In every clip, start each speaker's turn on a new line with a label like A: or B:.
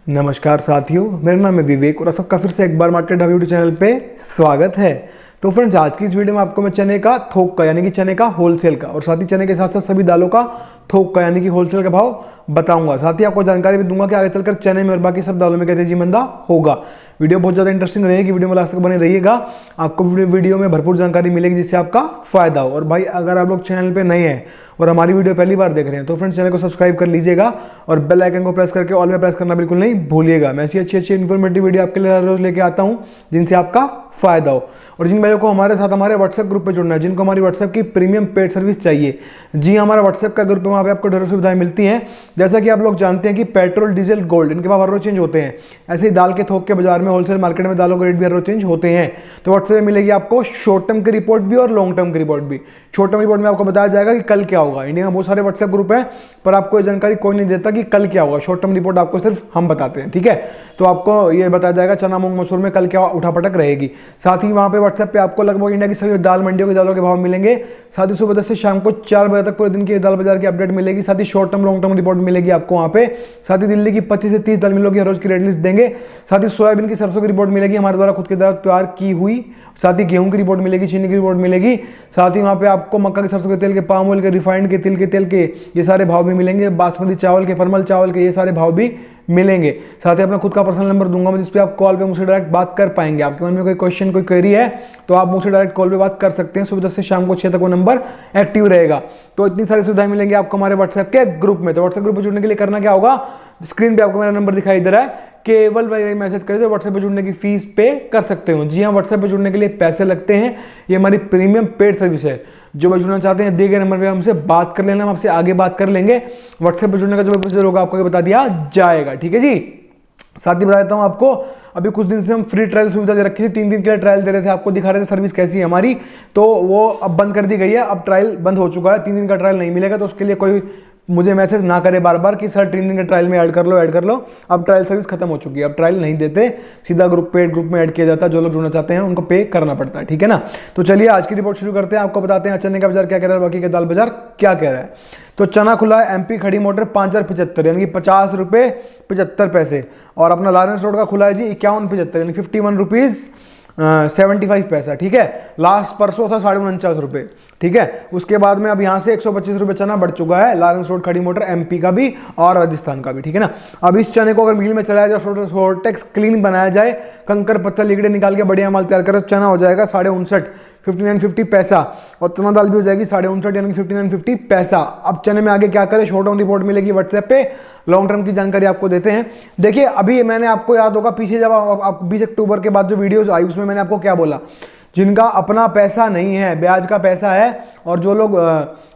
A: नमस्कार साथियों, मेरा नाम है विवेक और सबका फिर से एक बार मार्केट हब यूट्यूब चैनल पे स्वागत है। तो फ्रेंड्स, आज की इस वीडियो में आपको मैं चने का थोक का यानी कि चने का होलसेल का और साथ ही चने के साथ साथ सभी दालों का थोक का यानी कि होलसेल का भाव बताऊंगा। साथ ही आपको जानकारी भी दूंगा कि आगे चलकर चने में और बाकी सब दालों में क्या तेजी मंदा होगा। वीडियो बहुत ज़्यादा इंटरेस्टिंग रहेगी, वीडियो में लास्ट तक बने रहिएगा। आपको वीडियो में भरपूर जानकारी मिलेगी जिससे आपका फायदा हो। और भाई, अगर आप लोग चैनल पे नए हैं और हमारी वीडियो पहली बार देख रहे हैं तो फ्रेंड्स चैनल को सब्सक्राइब कर लीजिएगा और बेल आइकन को प्रेस करके ऑल में प्रेस करना बिल्कुल नहीं भूलिएगा। मैं ऐसी अच्छी इन्फॉर्मेटिव वीडियो आपके लिए हर रोज लेके आता हूँ जिनसे आपका फायदा हो। और जिन भाइयों को हमारे साथ हमारे व्हाट्सएप ग्रुप पे जुड़ना है, जिनको हमारी व्हाट्सएप की प्रीमियम पेड सर्विस चाहिए, जी हमारा व्हाट्सएप का ग्रुप है, वहाँ पे आपको ढेरों सुविधाएं मिलती हैं। जैसा कि आप लोग जानते हैं कि पेट्रोल, डीजल, गोल्ड इनके भाव हर रोज चेंज होते हैं। ऐसे ही दाल के थोक के बाजार में, होलसेल मार्केट में दालों के रेट भी हर रोज चेंज होते हैं। तो व्हाट्सएप में मिलेगी आपको शॉर्ट टर्म की रिपोर्ट भी और लॉन्ग टर्म की रिपोर्ट भी। शॉर्ट टर्म रिपोर्ट में आपको बताया जाएगा कि कल क्या होगा। इंडिया में बहुत सारे व्हाट्सएप ग्रुप हैं पर आपको ये जानकारी कोई नहीं देता कि कल क्या होगा। शॉर्ट टर्म रिपोर्ट आपको सिर्फ हम बताते हैं, ठीक है। तो आपको ये बताया जाएगा चना, मूंग, मसूर में कल क्या उठापटक रहेगी। साथ ही वहाँ पे व्हाट्सएप पे आपको लगभग इंडिया की सभी दाल मंडियों की दालों के भाव मिलेंगे। साथ ही सुबह 10 से शाम को 4 बजे तक पूरे दिन की दाल बाजार की अपडेट मिलेगी। साथ ही short term, long term report मिलेगी आपको वहाँ पे। साथ ही दिल्ली की 25 से 30 दाल मिलों की हर रोज की रेट लिस्ट देंगे। साथ ही सोयाबीन की, सरसों की रिपोर्ट मिलेगी हमारे द्वारा खुद के द्वारा तैयार की हुई। साथ ही गेहूं की रिपोर्ट मिलेगी, चीनी की रिपोर्ट मिलेगी। साथ ही वहाँ पे आपको मक्का के, सरसों के तेल के, पाम ऑयल के, रिफाइंड के, तिल के तेल के ये सारे भाव भी मिलेंगे। बासमती चावल के, परमल चावल के ये सारे भाव भी मिलेंगे। साथ ही अपना खुद का पर्सनल नंबर दूंगा मैं, जिस पे आप कॉल पे मुझसे डायरेक्ट बात कर पाएंगे। आपके मन में कोई क्वेश्चन, कोई क्वेरी है तो आप मुझसे डायरेक्ट कॉल पे बात कर सकते हैं। सुबह 10 से शाम को 6 तक वो नंबर एक्टिव रहेगा। तो इतनी सारी सुविधाएं मिलेंगी आपको हमारे व्हाट्सएप के ग्रुप में। तो व्हाट्सएप ग्रुप में जुड़ने के लिए करना क्या होगा, स्क्रीन पे आपको मेरा नंबर दिखाई दे रहा है, केवल वही मैसेज करें तो व्हाट्सएप पे जुड़ने की फीस पे कर सकते हो। जी हाँ, व्हाट्सएप पे जुड़ने के लिए पैसे लगते हैं। ये हमारी प्रीमियम पेड सर्विस है। जो भाई जुड़ना चाहते हैं दिए गए नंबर पे हमसे बात कर लेना, हम आपसे आगे बात कर लेंगे। व्हाट्सएप पे जुड़ने का जो प्रोसीजर होगा आपको बता दिया जाएगा, ठीक है जी। साथ ही बता देता हूँ आपको, अभी कुछ दिन से हम फ्री ट्रायल सुविधा दे रखी थी, 3 दिन के लिए ट्रायल दे रहे थे, आपको दिखा रहे थे सर्विस कैसी है हमारी। तो वो अब बंद कर दी गई है, अब ट्रायल बंद हो चुका है। 3 दिन का ट्रायल नहीं मिलेगा। तो उसके लिए कोई मुझे मैसेज ना करे बार बार कि सर 3 दिन के ट्रायल में ऐड कर लो। अब ट्रायल सर्विस खत्म हो चुकी है। अब ट्रायल नहीं देते, सीधा पेड ग्रुप में ऐड किया जाता है। जो लोग जुड़ना चाहते हैं उनको पे करना पड़ता है, ठीक है ना। तो चलिए आज की रिपोर्ट शुरू करते हैं। आपको बताते हैं चने का बाजार क्या कह रहा है, बाकी का दाल बाजार क्या कह रहा है। तो चना खुला है एमपी खड़ी मोटर 5075 यानी कि 50 रुपये 75 पैसे। और अपना लॉरेंस रोड का खुला है जी 5175 यानी 51 रुपीज़ 75 पैसा, ठीक है। लास्ट परसों था 49.5 रुपये, ठीक है। उसके बाद में अब यहाँ से 125 रुपये चना बढ़ चुका है, लॉरेंस रोड खड़ी मोटर एमपी का भी और राजस्थान का भी, ठीक है ना। अब इस चने को अगर मिल में चलाया जाए, सोर्टेक्स क्लीन बनाया जाए, कंकर पत्थर लिगड़े निकाल के बढ़िया माल तैयार करें, चना हो जाएगा 59.50 59.50 पैसा। और चना दाल भी हो जाएगी 59.50 यानी 59.50 पैसा। अब चने में आगे क्या करें, शॉर्ट टर्म रिपोर्ट मिलेगी व्हाट्सएप पे, लॉन्ग टर्म की जानकारी आपको देते हैं। देखिए, अभी मैंने आपको याद होगा पीछे जब आप 20 अक्टूबर के बाद जो वीडियोस आई उसमें मैंने आपको क्या बोला, जिनका अपना पैसा नहीं है, ब्याज का पैसा है, और जो लोग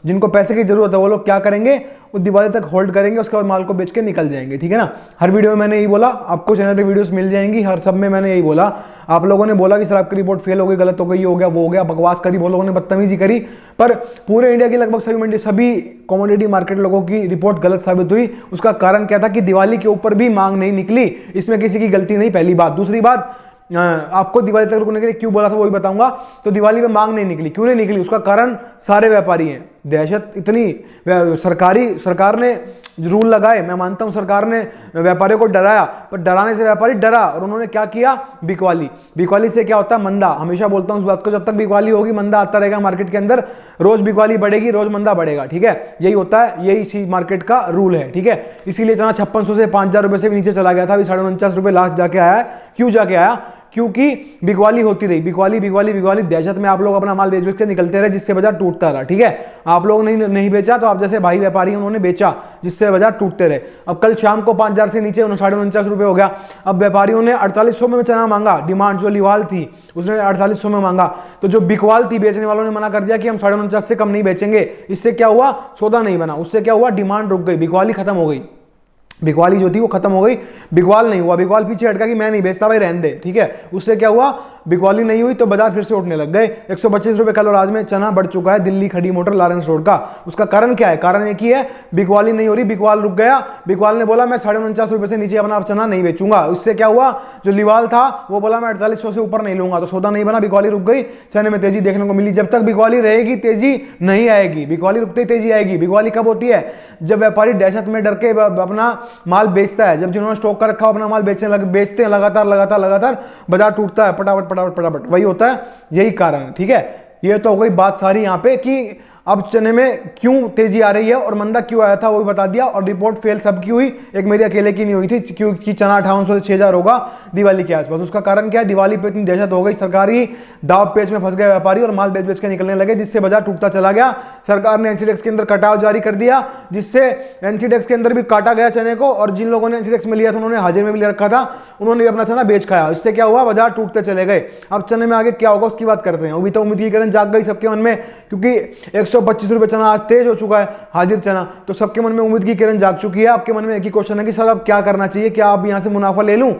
A: जिनको पैसे की जरूरत है वो लोग क्या करेंगे, वो दिवाली तक होल्ड करेंगे, उसके बाद माल को बेच के निकल जाएंगे, ठीक है ना। हर वीडियो में मैंने यही बोला, आपको चैनल पे वीडियोस मिल जाएंगी, हर सब में मैंने यही बोला। आप लोगों ने बोला कि सर आपकी रिपोर्ट फेल हो गई, गलत हो गई, ये हो गया, वो हो गया, बकवास करी, वो लोगों ने बदतमीजी करी। पर पूरे इंडिया की लगभग सभी कमोडिटी मार्केट लोगों की रिपोर्ट गलत साबित हुई। उसका कारण क्या था कि दिवाली के ऊपर भी मांग नहीं निकली। इसमें किसी की गलती नहीं, पहली बात। दूसरी बात, आपको दिवाली तक रुकने के लिए क्यों बोला था वो भी बताऊंगा। तो दिवाली में मांग नहीं निकली, क्यों नहीं निकली, उसका कारण सारे व्यापारी हैं। दहशत इतनी, सरकार ने रूल लगाए, मैं मानता हूं सरकार ने व्यापारियों को डराया, पर डराने से व्यापारी डरा और उन्होंने क्या किया, बिकवाली से क्या होता है, मंदा। हमेशा बोलता हूं इस बात को, जब तक बिकवाली होगी मंदा आता रहेगा मार्केट के अंदर। रोज बिकवाली बढ़ेगी, रोज मंदा बढ़ेगा, ठीक है। यही होता है, यही इसी मार्केट का रूल है, ठीक है। इसीलिए चना 5600 से 5000 रुपए से भी नीचे चला गया था, अभी 49.5 रुपए लास्ट जाके आया है। क्यों जाके आया, क्योंकि बिकवाली होती रही, बिकवाली दहशत में आप लोग अपना माल बेच के निकलते रहे, जिससे बाजार टूटता रहा, ठीक है। आप लोग नहीं बेचा तो आप जैसे भाई व्यापारी उन्होंने बेचा, जिससे बाजार टूटते रहे। अब कल शाम को 5000 से नीचे 49.5 रुपए हो गया। अब व्यापारियों ने 4800 में चना मांगा, डिमांड जो लिवाल थी उसने 4800 में मांगा। तो जो बिकवाल थी, बेचने वालों ने मना कर दिया कि हम 49.5 से कम नहीं बेचेंगे। इससे क्या हुआ, सौदा नहीं बना। उससे क्या हुआ, डिमांड रुक गई, बिकवाली खत्म हो गई। बिकवाली जो थी वो खत्म हो गई, बिकवाल नहीं हुआ, बिकवाल पीछे हटका कि मैं नहीं बेचता भाई, रहने दे, ठीक है। उससे क्या हुआ, बिकवाली नहीं हुई तो बाजार फिर से उठने लग गए। 125 रुपए कल और आज में चना बढ़ चुका है दिल्ली खड़ी मोटर लॉरेंस रोड का। उसका कारण क्या है? कारण एक ही है, बिकवाली नहीं हो रही, बिकवाल रुक गया। बिकवाल ने बोला मैं 49.5 रुपए से नीचे अपना चना नहीं बेचूंगा। उससे क्या हुआ, जो लिवाल था वो बोला मैं 4800 से ऊपर नहीं लूंगा, तो सौदा नहीं बना, बिकवाली रुक गई, चने में तेजी देखने को मिली। जब तक बिकवाली रहेगी तेजी नहीं आएगी, बिकवाली रुकते ही तेजी आएगी। बिकवाली कब होती है? जब व्यापारी दहशत में डर के अपना माल बेचता है, जब जिन्होंने स्टॉक कर रखा हो अपना माल बेचते हैं लगातार लगातार लगातार, बाजार टूटता है फटाफट फटाफट फटाफट, वही होता है, यही कारण है। ठीक है, ये तो हो गई बात सारी यहाँ पे कि अब चने में क्यों तेजी आ रही है और मंदा क्यों आया था वो भी बता दिया। और रिपोर्ट फेल सबकी हुई, एक मेरी अकेले की नहीं हुई थी, क्योंकि चना 5800 से 6000 होगा दिवाली के आसपास। उसका कारण क्या है? दिवाली पे इतनी दहशत हो गई, सरकारी दाव पेच में फंस गए व्यापारी और माल बेच बेच के निकलने लगे, जिससे बाजार टूटता चला गया। सरकार ने एनसीडेक्स के अंदर कटाव जारी कर दिया, जिससे एनसीडेक्स के अंदर भी काटा गया चने को, और जिन लोगों ने एनसीडेक्स में लिया था उन्होंने हाजिर में भी ले रखा था, उन्होंने भी अपना चना बेच खाया। इससे क्या हुआ? बाजार टूटते चले गए। अब चने में आगे क्या होगा उसकी बात करते हैं। अभी तो उम्मीद की किरण जाग गई सबके मन में, क्योंकि 125 रुपए चना तेज हो चुका है, हाजिर चना, तो सबके मन में उम्मीद की किरण जाग चुकी है। आपके मन में एक ही क्वेश्चन है कि सर अब क्या करना चाहिए, क्या आप यहां से मुनाफा ले लूं,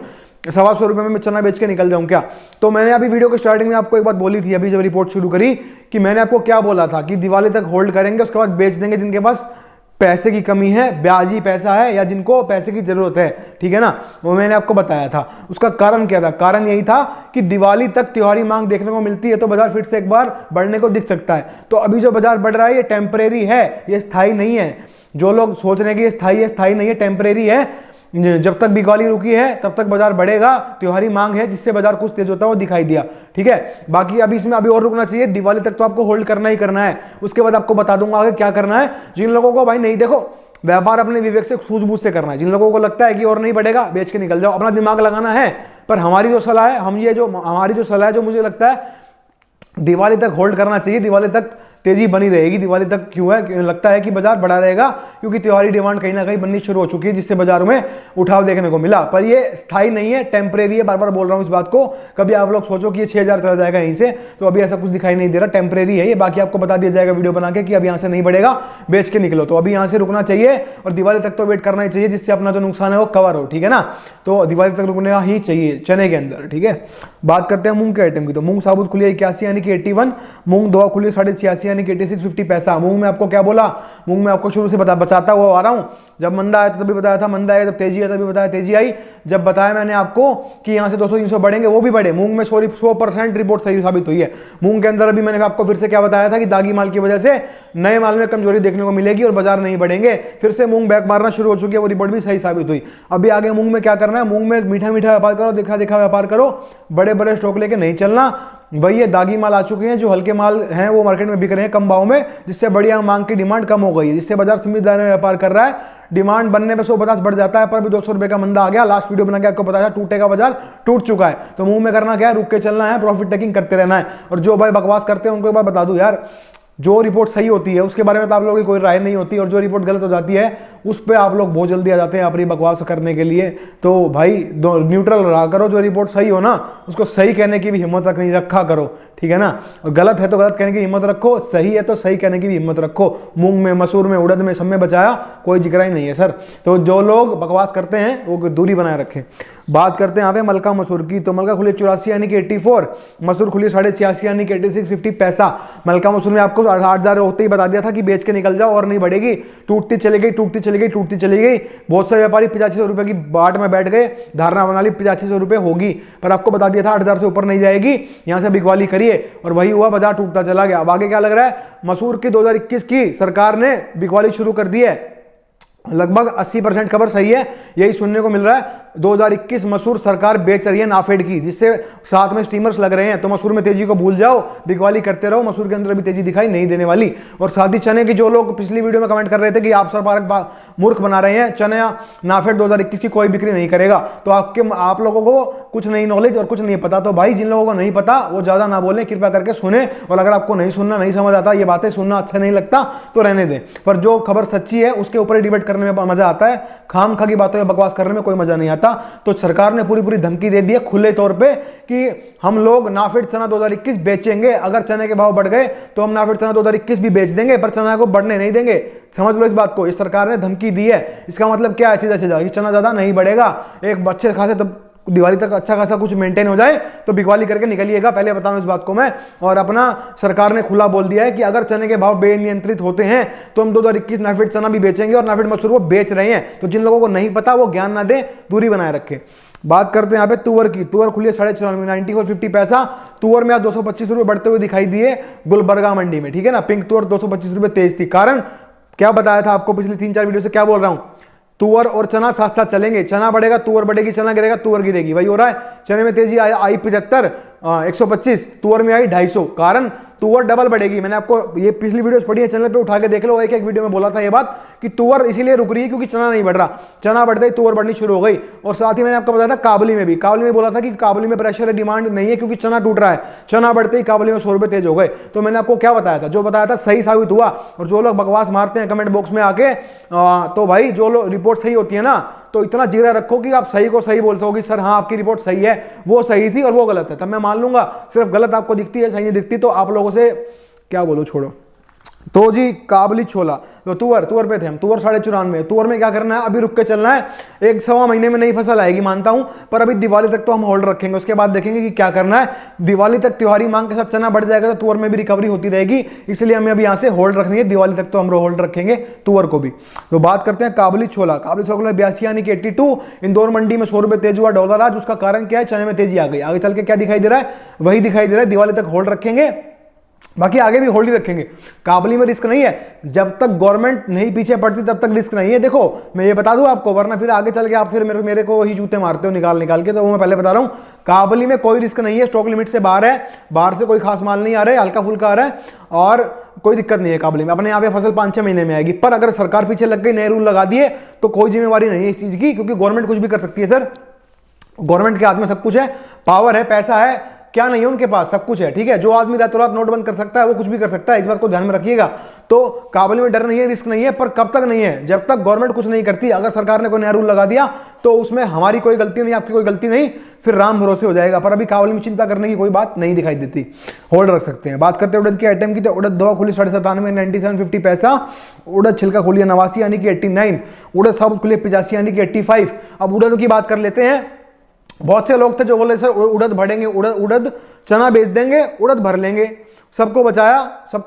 A: 125 रुपए में मैं चना बेच के निकल जाऊं क्या? तो मैंने अभी वीडियो के स्टार्टिंग में आपको एक बात बोली थी, अभी जब रिपोर्ट शुरू करी, कि मैंने आपको क्या बोला था कि दिवाली तक होल्ड करेंगे, उसके बाद बेच देंगे जिनके पास पैसे की कमी है, ब्याजी पैसा है, या जिनको पैसे की जरूरत है। ठीक है ना, वो मैंने आपको बताया था। उसका कारण क्या था? कारण यही था कि दिवाली तक त्योहारी मांग देखने को मिलती है तो बाजार फिर से एक बार बढ़ने को दिख सकता है। तो अभी जो बाजार बढ़ रहा है ये टेम्परेरी है, ये स्थायी नहीं है। जो लोग सोच रहे हैं कि ये स्थायी है, स्थायी नहीं है, टेम्परेरी है। जब तक बिकवाली रुकी है तब तक बाजार बढ़ेगा, त्योहारी मांग है, जिससे बाजार कुछ तेज होता है वो दिखाई दिया। ठीक है, बाकी अभी इसमें अभी और रुकना चाहिए, दिवाली तक तो आपको होल्ड करना ही करना है। उसके बाद आपको बता दूंगा आगे क्या करना है। जिन लोगों को भाई नहीं, देखो व्यापार अपने विवेक से सूझबूझ से करना है। जिन लोगों को लगता है कि और नहीं बढ़ेगा, बेच के निकल जाओ, अपना दिमाग लगाना है। पर हमारी जो सलाह है, हमारी जो सलाह है, जो मुझे लगता है दिवाली तक होल्ड करना चाहिए, दिवाली तक तेजी बनी रहेगी। दिवाली तक क्यों है? क्यों लगता है कि बाजार बढ़ा रहेगा, क्योंकि त्योहारी डिमांड कहीं ना कहीं बननी शुरू हो चुकी है, जिससे बाजार में उठाव देखने को मिला। पर ये स्थायी नहीं है, टेम्परेरी है। बार बार बोल रहा हूं इस बात को, कभी आप लोग सोचो कि ये 6000 चला जाएगा यहीं से, तो अभी ऐसा कुछ दिखाई नहीं दे रहा, टेम्परेरी है ये। बाकी आपको बता दिया जाएगा वीडियो बना के कि अब यहाँ से नहीं बढ़ेगा, बेच के निकलो। तो अभी यहाँ से रुकना चाहिए और दिवाली तक तो वेट करना ही चाहिए, जिससे अपना जो नुकसान है वो कवर हो। ठीक है ना, तो दिवाली तक रुकना ही चाहिए चने के अंदर। ठीक है, बात करते हैं मूंग के आइटम की। तो मूंग साबुत खुली 81 यानी कि 81, मूंग धोआ खुली 86.5 यानी कि 86.50 पैसा। मूंग में आपको क्या बोला? मूंग में आपको शुरू से बचाता हुआ आ रहा हूं। जब मंदा आया था तभी बताया था मंदा आया, जब तेजी आया तभी बताया तेजी आई। जब बताया मैंने आपको कि यहां से 200-300 बढ़ेंगे, वो भी बढ़े। मूंग में 100% रिपोर्ट सही साबित हुई है। मूंग के अंदर अभी मैंने आपको फिर से क्या बताया था कि दागी माल की वजह से नए माल में कमजोरी देखने को मिलेगी और बाजार नहीं बढ़ेंगे। फिर से मूंग बैक मारना शुरू हो चुकी है, वो रिपोर्ट भी सही साबित हुई। अभी आगे मूंग में क्या करना है? मूंग में मीठा मीठा व्यापार करो, दिखा दिखा व्यापार करो, बड़े बड़े स्टॉक लेके नहीं चलना भाई। ये दागी माल आ चुके हैं, जो हल्के माल हैं वो मार्केट में बिक रहे हैं कम भाव में, जिससे बढ़िया मांग की डिमांड कम हो गई है, जिससे बाजार सीमित दायरे में व्यापार कर रहा है। डिमांड बनने पे 150 बढ़ जाता है, पर भी 200 रुपए का मंदा आ गया। लास्ट वीडियो बना के आपको बताया टूटेगा बाजार, टूट चुका है। तो मूंग में करना क्या है? रुक के चलना है, प्रॉफिट टेकिंग करते रहना है। और जो भाई बकवास करते हैं उनको एक बार बता दूं यार, जो रिपोर्ट सही होती है उसके बारे में तो आप लोगों की कोई राय नहीं होती, और जो रिपोर्ट गलत हो जाती है उस पर आप लोग बहुत जल्दी आ जाते हैं अपनी बकवास करने के लिए। तो भाई न्यूट्रल रहा करो, जो रिपोर्ट सही हो ना उसको सही कहने की भी हिम्मत रखा करो। ठीक है ना, और गलत है तो गलत कहने की हिम्मत रखो, सही है तो सही कहने की भी हिम्मत रखो। मूंग में, मसूर में, उड़द में, सब में बचाया, कोई जिक्र ही नहीं है सर। तो जो लोग बकवास करते हैं वो दूरी बनाए रखें। बात करते हैं यहाँ पे मलका मसूर की। तो मलका खुली 84 यानी कि 84, मसूर खुली 86.5 यानी कि 86.50 पैसा। मलका मसूर में आपको 8000 होते ही बता दिया था कि बेच के निकल जाओ और नहीं बढ़ेगी, टूटती चली गई, टूटती चली गई, टूटती चली गई। बहुत सारे व्यापारी 8500 रुपए की बाट में बैठ गए, धारणा बना ली 8500 रुपए होगी, पर आपको बता दिया था 8000 से ऊपर नहीं जाएगी, यहां से बिकवाली करिए, और वही हुआ, बाजार टूटता चला गया। अब आगे क्या लग रहा है? मसूर की 2021 की सरकार ने बिकवाली शुरू कर दी है, लगभग 80% खबर सही है, यही सुनने को मिल रहा है। 2021 मसूर सरकार बेच रही है नाफेड की, जिससे साथ में स्टीमर्स लग रहे हैं। तो मसूर में तेजी को भूल जाओ, बिकवाली करते रहो, मसूर के अंदर भी तेजी दिखाई नहीं देने वाली। और साथ ही चने की, जो लोग पिछली वीडियो में कमेंट कर रहे थे कि आप सरकार मूर्ख बना रहे हैं, चने नाफेड 2021 की कोई बिक्री नहीं करेगा, तो आप लोगों को कुछ नहीं नॉलेज और कुछ नहीं पता। तो भाई जिन लोगों को नहीं पता वो ज्यादा ना बोले, कृपया करके सुने। और अगर आपको नहीं सुनना, नहीं समझ आता, ये बातें सुनना अच्छा नहीं लगता तो रहने दें। पर जो खबर सच्ची है उसके ऊपर डिबेट करने में मजा आता है, खाम खा की बातों में बकवास करने में कोई मजा नहीं आता। तो सरकार ने पूरी धमकी दे दी है खुले तौर पे कि हम लोग नाफेड चना 2021 बेचेंगे। अगर चने के भाव बढ़ गए तो हम नाफेड चना 2021 भी बेच देंगे, पर चना को बढ़ने नहीं देंगे। समझ लो इस बात को, इस सरकार ने धमकी दी है। इसका मतलब क्या है? सीधा सीधा कि चना ज्यादा नहीं बढ़ेगा। एक अच्छे खासे दिवाली तक अच्छा खासा कुछ मेंटेन हो जाए तो बिकवाली करके निकलिएगा, पहले बता रहा हूं इस बात को मैं। और अपना सरकार ने खुला बोल दिया है कि अगर चने के भाव बेनियंत्रित होते हैं तो हम 2021 नाफेड चना भी बेचेंगे, और नाफेड मसूर को बेच रहे हैं। तो जिन लोगों को नहीं पता वो ज्ञान ना दे, दूरी बनाए रखे। बात करते हैं यहाँ पे तुअर की। तुअर खुली है 94.5 94.50 पैसा। तुअर में आज 225 रुपए बढ़ते हुए दिखाई दिए गुलबर्गा मंडी में, ठीक है ना। पिंक तुअर 225 रुपए तेज थी। कारण क्या बताया था आपको पिछली 3-4 वीडियो से, क्या बोल रहा हूं, तुअर और चना साथ साथ चलेंगे। चना बढ़ेगा तुअर बढ़ेगी, चना गिरेगा तुअर गिरेगी, वही हो रहा है। चने में तेजी आई 75 125, तुअर में आई 250। कारण तुअर डबल बढ़ेगी। मैंने आपको ये पिछली वीडियोस पढ़ी है, चैनल पे उठा के देख लो, एक वीडियो में बोला था ये बात कि तुअर इसीलिए रुक रही है क्योंकि चना नहीं बढ़ रहा। चना बढ़ते ही तुअर बढ़नी शुरू हो गई। और साथ ही मैंने आपको बताया था काबुली में भी, काबुली में बोला था कि काबुली में प्रेशर है, डिमांड नहीं है क्योंकि चना टूट रहा है। चना बढ़ते ही काबुली में 100 रुपए तेज हो गए। तो मैंने आपको क्या बताया था, जो बताया था सही साबित हुआ। और जो लोग बकवास मारते हैं कमेंट बॉक्स में आके, तो भाई जो लोग रिपोर्ट सही होती है ना, तो इतना जिगरा रखो कि आप सही को सही बोल सकोगे, सर हाँ आपकी रिपोर्ट सही है, वो सही थी और वो गलत है, तब मैं मान लूंगा। सिर्फ गलत आपको दिखती है, सही नहीं दिखती, तो आप लोगों से क्या बोलो, छोड़ो। तो जी काबुली छोला, तो तुअर पे थे हम। तुअर 94.5। तुअर में क्या करना है, अभी रुक के चलना है। 1-1.25 महीने में नई फसल आएगी मानता हूं, पर अभी दिवाली तक तो हम होल्ड रखेंगे। उसके बाद देखेंगे कि क्या करना है। दिवाली तक त्योहारी मांग के साथ चना बढ़ जाएगा तो तुअर में भी रिकवरी होती रहेगी, इसलिए हमें अभी यहां से होल्ड रखनी है। दिवाली तक तो हम होल्ड रखेंगे तुअर को भी। तो बात करते हैं काबुली छोला। काबुली छोला 82 यानी कि 82। इंदौर मंडी में 100 रुपए तेज हुआ डॉलर आज। उसका कारण क्या है, चने में तेजी आ गई। आगे चल के क्या दिखाई दे रहा है, वही दिखाई दे रहा है। दिवाली तक होल्ड रखेंगे, बाकी आगे भी होल्ड ही रखेंगे। काबुली में रिस्क नहीं है, जब तक गवर्नमेंट नहीं पीछे पड़ती तब तक रिस्क नहीं है। देखो मैं ये बता दूं आपको, वरना फिर आगे चल के आप फिर मेरे को वही जूते मारते हो निकाल के, तो वो मैं पहले बता रहा हूं। काबुली में कोई रिस्क नहीं है, स्टॉक लिमिट से बाहर है, बाहर से कोई खास माल नहीं आ रहा है, हल्का फुल्का आ रहा है और कोई दिक्कत नहीं है काबुली में। अपने यहाँ पे फसल 5-6 महीने में आएगी। पर अगर सरकार पीछे लग गई, नए रूल लगा दिए, तो कोई जिम्मेवारी नहीं है इस चीज की, क्योंकि गवर्नमेंट कुछ भी कर सकती है। सर गवर्नमेंट के हाथ में सब कुछ है, पावर है, पैसा है, क्या नहीं है उनके पास, सब कुछ है, ठीक है। जो आदमी रातों रात नोट बंद कर सकता है वो कुछ भी कर सकता है, इस बात को ध्यान में रखिएगा। तो काबुली में डर नहीं है, रिस्क नहीं है, पर कब तक नहीं है, जब तक गवर्नमेंट कुछ नहीं करती। अगर सरकार ने कोई नया रूल लगा दिया तो उसमें हमारी कोई गलती नहीं, आपकी कोई गलती नहीं, फिर राम भरोसे हो जाएगा। पर अभी काबुली में चिंता करने की कोई बात नहीं दिखाई देती, होल्ड रख सकते हैं। बात करते हैं उड़द के आइटम की, तो उड़द दवा खुली 97 97.50 पैसा। उड़द छिलका खुली 89 यानी कि 89। उड़द साबुत खुली 85 यानी कि 85। अब उड़द की बात कर लेते हैं। बहुत से लोग थे जो बोले सर उड़द भरेंगे, उड़द चना बेच देंगे, उड़द भर लेंगे। सबको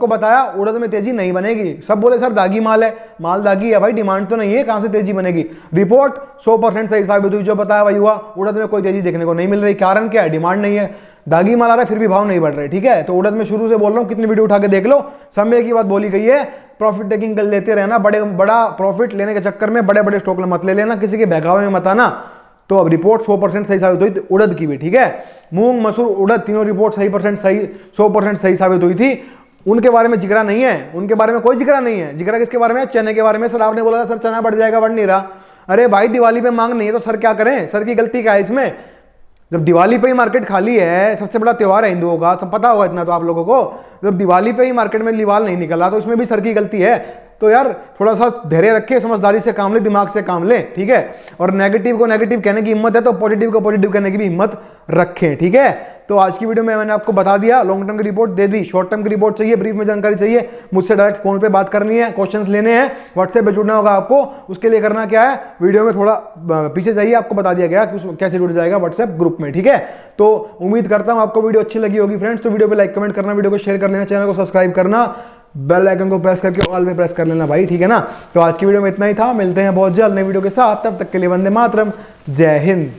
A: बताया उड़द में तेजी नहीं बनेगी। सब बोले सर दागी माल है, माल दागी है भाई, डिमांड तो नहीं है, कहां से तेजी बनेगी। रिपोर्ट 100% सही साबित हुई, जो बताया वही हुआ। उड़द में कोई तेजी देखने को नहीं मिल रही। कारण क्या है, डिमांड नहीं है, दागी माल आ रहा है, फिर भी भाव नहीं बढ़ रहे, ठीक है। तो उड़द में शुरू से बोल रहा हूं, कितनी वीडियो उठा के देख लो, समय की बात बोली गई है। प्रॉफिट टेकिंग कर लेते रहना, बड़ा प्रॉफिट लेने के चक्कर में बड़े स्टॉक मत ले लेना, किसी के बहकावे में मत आना। तो अब रिपोर्ट 100% सही साबित हुई थी उड़द की भी, ठीक है। मूंग मसूर उड़द तीनों रिपोर्ट 100% सही साबित हुई थी। उनके बारे में जिक्र नहीं है, उनके बारे में कोई जिक्र नहीं है। जिक्र किसके बारे में, चने के बारे में। सर आपने बोला था सर चना बढ़ जाएगा, बढ़ नहीं रहा। अरे भाई दिवाली पे मांग नहीं है तो सर क्या करें, सर की गलती क्या है इसमें। जब दिवाली पे ही मार्केट खाली है, सबसे बड़ा त्योहार है हिंदुओं का, सब पता होगा इतना तो आप लोगों को। जब दिवाली पे ही मार्केट में लिवाल नहीं निकला तो इसमें भी सर की गलती है। तो यार थोड़ा सा धैर्य रखे, समझदारी से काम ले, दिमाग से काम ले, ठीक है। और नेगेटिव को नेगेटिव कहने की हिम्मत है तो पॉजिटिव को पॉजिटिव कहने की भी हिम्मत रखें, ठीक है। तो आज की वीडियो में मैंने आपको बता दिया, लॉन्ग टर्म की रिपोर्ट दे दी, शॉर्ट टर्म की रिपोर्ट चाहिए, ब्रीफ में जानकारी चाहिए, मुझसे डायरेक्ट फोन पे बात करनी है, क्वेश्चंस लेने हैं, व्हाट्सएप पे जुड़ना होगा आपको। उसके लिए करना क्या है, वीडियो में थोड़ा पीछे जाइए, आपको बता दिया गया कि कैसे जुड़ जाएगा व्हाट्सएप ग्रुप में, ठीक है। तो उम्मीद करता हूं आपको वीडियो अच्छी लगी होगी फ्रेंड्स। तो वीडियो पे लाइक कमेंट करना, वीडियो को शेयर कर लेना, चैनल को सब्सक्राइब करना, बेल आइकन को प्रेस करके ऑल पे प्रेस कर लेना भाई, ठीक है ना। तो आज की वीडियो में इतना ही था, मिलते हैं बहुत जल्द नई वीडियो के साथ, तब तक के लिए वंदे मातरम, जय हिंद।